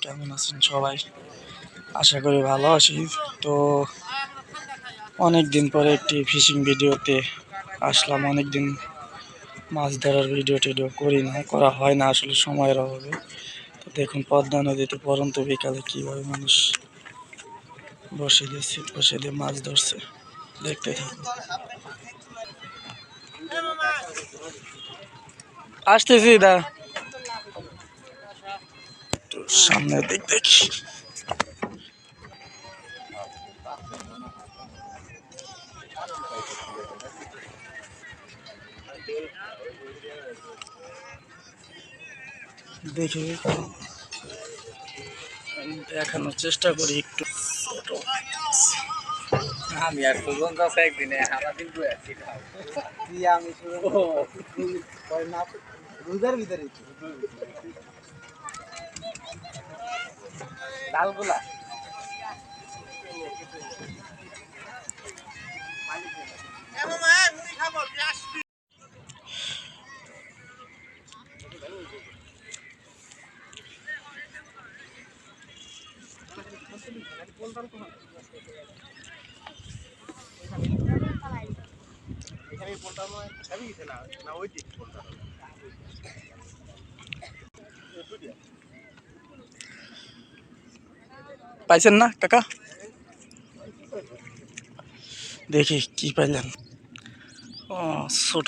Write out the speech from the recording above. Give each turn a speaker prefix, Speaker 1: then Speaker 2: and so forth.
Speaker 1: কেমন আছেন সবাই? আশা করি ভালো আছি। তো অনেকদিন পরে একটি ফিশিং ভিডিওতে আসলাম। অনেকদিন মাছ ধরার ভিডিও টিডিও করা হয় না আসলে সময়ের অভাবে। তো দেখুন পদ্মা নদীতে পরন্ত বিকালে কীভাবে মানুষ বসে দিয়ে মাছ ধরছে, দেখতে থাকুন। আসতেছি দা, সামনের দিক দেখি। দেখি দেখানোর চেষ্টা করি একটু।
Speaker 2: আমি আর সুজন তো একদিনে সারাদিন আছি আমি রোজার ভিতরে ডালগুলা
Speaker 1: পাইছেন না কাকা? দেখি কি পাইলেন। ও ছোট